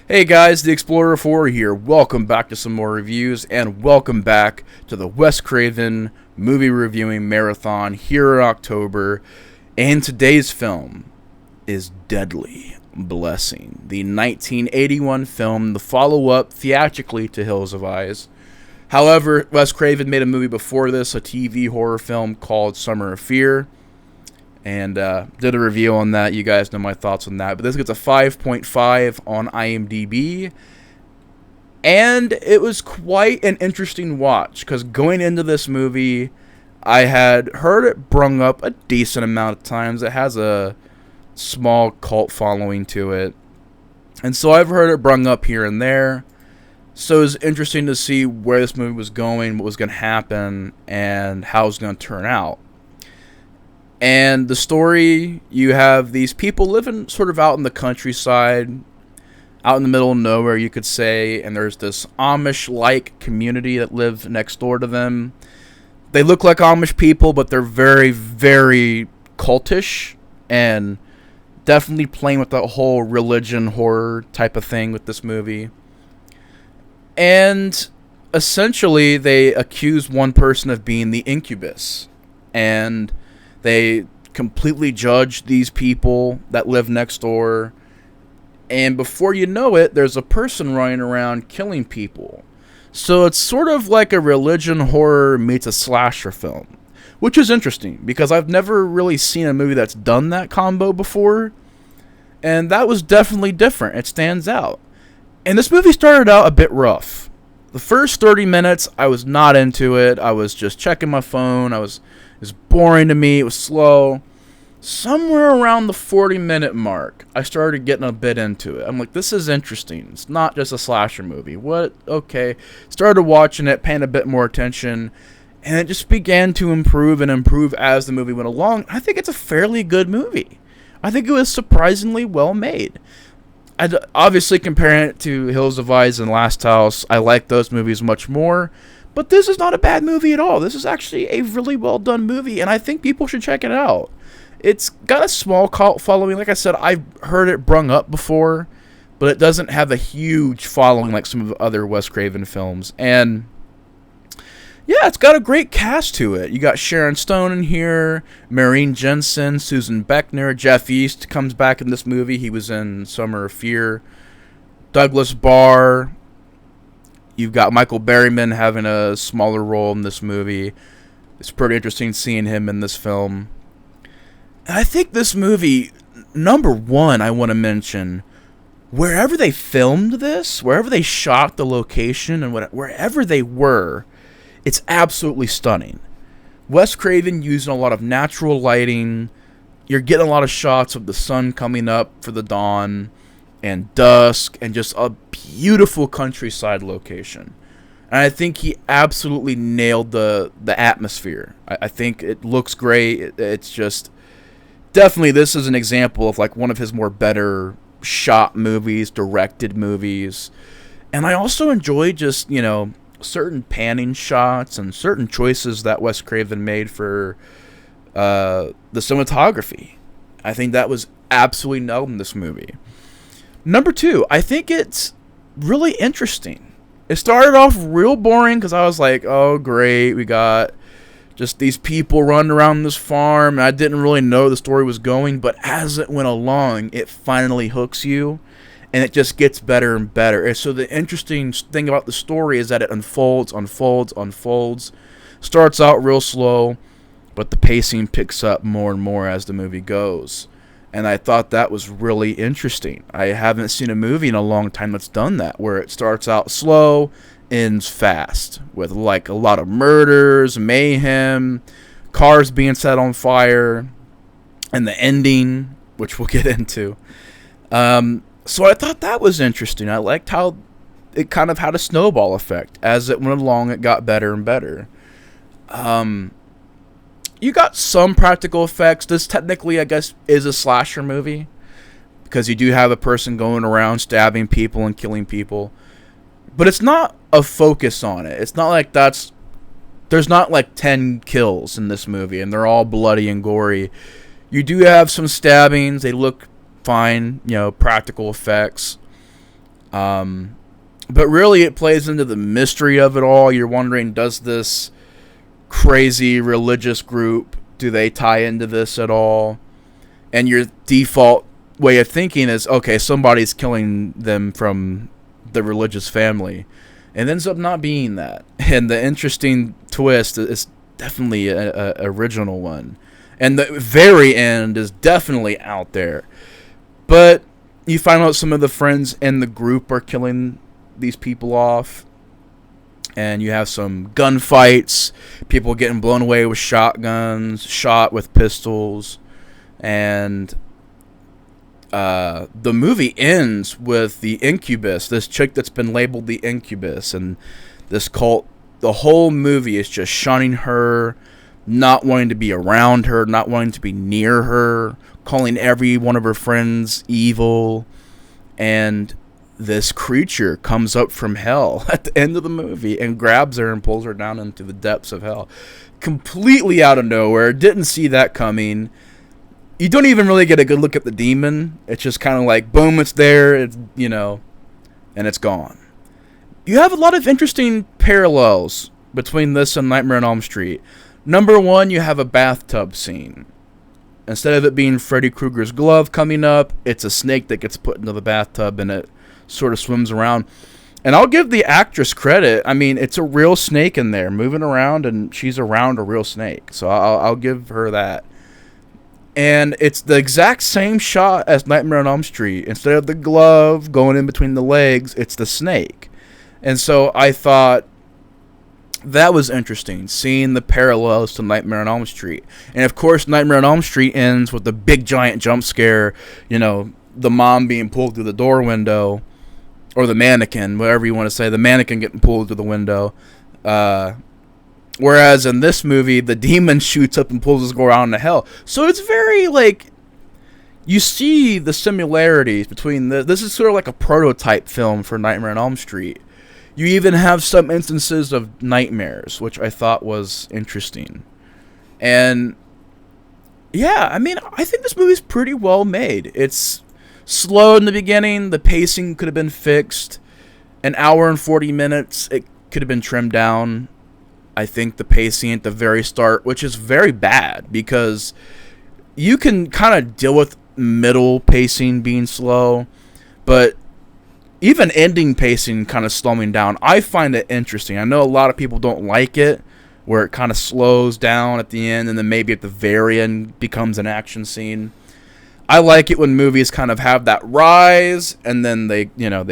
Hey guys, the Explorer 4 here. Welcome back to some more reviews, and welcome back to the Wes Craven movie reviewing marathon here in October. And today's film is Deadly Blessing, the 1981 film, the follow-up theatrically to Hills Have Eyes. However, Wes Craven made a movie before this, a TV horror film called Summer of Fear, and did a review on that. You guys know my thoughts on that. But this gets a 5.5 on IMDb. And it was quite an interesting watch, because going into this movie, I had heard it brung up a decent amount of times. It has a small cult following to it. And so I've heard it brung up here and there. So it was interesting to see where this movie was going, what was going to happen, and how it was going to turn out. And the story, you have these people living sort of out in the countryside, out in the middle of nowhere, you could say, and there's this Amish-like community that lives next door to them. They look like Amish people, but they're very, very cultish, and definitely playing with the whole religion horror type of thing with this movie. And essentially, they accuse one person of being the incubus, and they completely judge these people that live next door. And before you know it, there's a person running around killing people. So it's sort of like a religion horror meets a slasher film. Which is interesting, because I've never really seen a movie that's done that combo before. And that was definitely different. It stands out. And this movie started out a bit rough. The first 30 minutes, I was not into it. I was just checking my phone. It was boring to me. It was slow. Somewhere around the 40-minute mark, I started getting a bit into it. I'm like, this is interesting. It's not just a slasher movie. What? Okay. Started watching it, paying a bit more attention, and it just began to improve and improve as the movie went along. I think it's a fairly good movie. I think it was surprisingly well made. I'd obviously, comparing it to Hills Have Eyes and Last House, I like those movies much more. But this is not a bad movie at all. This is actually a really well done movie, and I think people should check it out. It's got a small cult following. Like I said, I've heard it brung up before, but it doesn't have a huge following like some of the other Wes Craven films. And yeah, it's got a great cast to it. You got Sharon Stone in here, Maureen Jensen, Susan Beckner, Jeff East comes back in this movie. He was in Summer of Fear. Douglas Barr. You've got Michael Berryman having a smaller role in this movie. It's pretty interesting seeing him in this film. And I think this movie, number one, I want to mention, wherever they filmed this, wherever they shot the location, and wherever they were, it's absolutely stunning. Wes Craven using a lot of natural lighting. You're getting a lot of shots of the sun coming up for the dawn and dusk, and just a beautiful countryside location. And I think he absolutely nailed the atmosphere. I think it looks great. It's just, definitely, this is an example of like one of his more better shot movies, directed movies. And I also enjoy just, certain panning shots and certain choices that Wes Craven made for the cinematography. I think that was absolutely nailed in this movie. Number two, I think it's really interesting. It started off real boring because I was like, oh, great, we got just these people running around this farm, and I didn't really know the story was going, but as it went along, it finally hooks you, and it just gets better and better. And so the interesting thing about the story is that it unfolds. Starts out real slow, but the pacing picks up more and more as the movie goes. And I thought that was really interesting. I haven't seen a movie in a long time that's done that, where it starts out slow, ends fast, with like a lot of murders, mayhem, cars being set on fire, and the ending, which we'll get into. So I thought that was interesting. I liked how it kind of had a snowball effect. As it went along, it got better and better. You got some practical effects. This technically, I guess, is a slasher movie, because you do have a person going around stabbing people and killing people. But it's not a focus on it. It's not like there's not like 10 kills in this movie, and they're all bloody and gory. You do have some stabbings. They look fine, practical effects. But really, it plays into the mystery of it all. You're wondering, does this crazy religious group, do they tie into this at all? And your default way of thinking is, okay, somebody's killing them from the religious family. And it ends up not being that. And the interesting twist is definitely a original one. And the very end is definitely out there. But you find out some of the friends in the group are killing these people off. And you have some gunfights, people getting blown away with shotguns, shot with pistols. And the movie ends with the Incubus, this chick that's been labeled the Incubus, and this cult. The whole movie is just shunning her, not wanting to be around her, not wanting to be near her, calling every one of her friends evil. And this creature comes up from hell at the end of the movie and grabs her and pulls her down into the depths of hell. Completely out of nowhere. Didn't see that coming. You don't even really get a good look at the demon. It's just kind of like, boom, it's there, it's, and it's gone. You have a lot of interesting parallels between this and Nightmare on Elm Street. Number one, you have a bathtub scene. Instead of it being Freddy Krueger's glove coming up, it's a snake that gets put into the bathtub and it sort of swims around. And I'll give the actress credit. I mean, it's a real snake in there moving around, and she's around a real snake. So I'll give her that. And it's the exact same shot as Nightmare on Elm Street. Instead of the glove going in between the legs, it's the snake. And so I thought that was interesting, seeing the parallels to Nightmare on Elm Street. And of course, Nightmare on Elm Street ends with the big giant jump scare, the mom being pulled through the door window, or the mannequin, whatever you want to say, the mannequin getting pulled through the window. Whereas in this movie, the demon shoots up and pulls us go around to hell. So it's very, you see the similarities between this is sort of like a prototype film for Nightmare on Elm Street. You even have some instances of nightmares, which I thought was interesting. And, yeah, I mean, I think this movie's pretty well made. It's slow in the beginning. The pacing could have been fixed. An hour and 40 minutes, it could have been trimmed down. I think the pacing at the very start, which is very bad, because you can kind of deal with middle pacing being slow, but even ending pacing kind of slowing down, I find it interesting. I know a lot of people don't like it, where it kind of slows down at the end and then maybe at the very end becomes an action scene. I like it when movies kind of have that rise and then they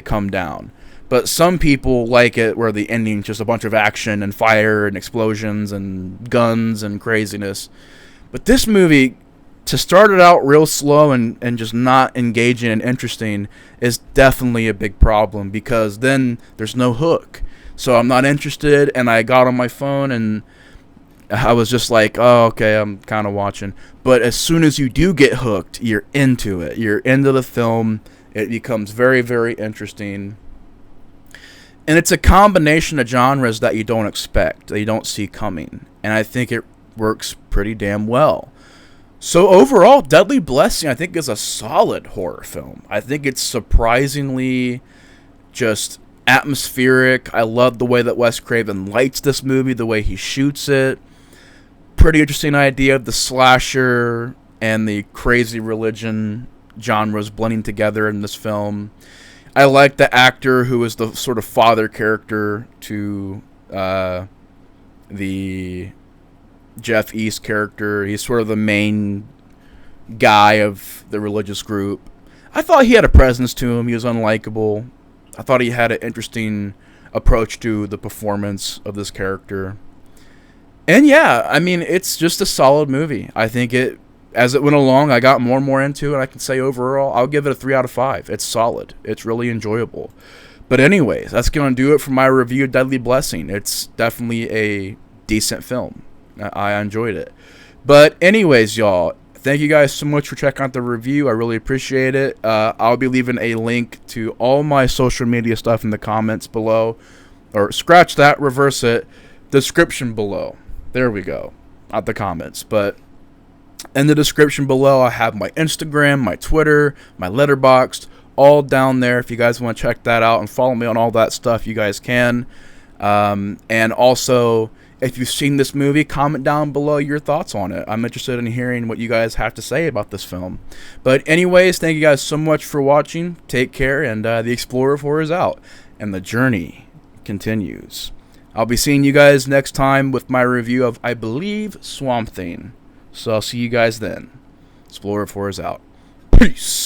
come down. But some people like it where the ending's just a bunch of action and fire and explosions and guns and craziness. But this movie, to start it out real slow and just not engaging and interesting, is definitely a big problem, because then there's no hook. So I'm not interested, and I got on my phone and I was just like, oh, okay, I'm kind of watching. But as soon as you do get hooked, you're into it. You're into the film. It becomes very, very interesting. And it's a combination of genres that you don't expect, that you don't see coming. And I think it works pretty damn well. So overall, Deadly Blessing, I think, is a solid horror film. I think it's surprisingly just atmospheric. I love the way that Wes Craven lights this movie, the way he shoots it. Pretty interesting idea of the slasher and the crazy religion genres blending together in this film. I like the actor who is the sort of father character to the Jeff East character. He's sort of the main guy of the religious group. I thought he had a presence to him. He was unlikable. I thought he had an interesting approach to the performance of this character. And yeah, I mean, it's just a solid movie. I think as it went along, I got more and more into it, and I can say overall, I'll give it a 3 out of 5. It's solid. It's really enjoyable. But anyways, that's going to do it for my review of Deadly Blessing. It's definitely a decent film. I enjoyed it. But anyways, y'all, thank you guys so much for checking out the review. I really appreciate it. I'll be leaving a link to all my social media stuff in the comments below. Or scratch that, reverse it, description below. There we go. Not the comments. But in the description below, I have my Instagram, my Twitter, my Letterboxd, all down there. If you guys want to check that out and follow me on all that stuff, you guys can. And also, if you've seen this movie, comment down below your thoughts on it. I'm interested in hearing what you guys have to say about this film. But anyways, thank you guys so much for watching. Take care, and the Explorer 4 is out, and the journey continues. I'll be seeing you guys next time with my review of, I believe, Swamp Thing. So I'll see you guys then. Explorer 4 is out. Peace!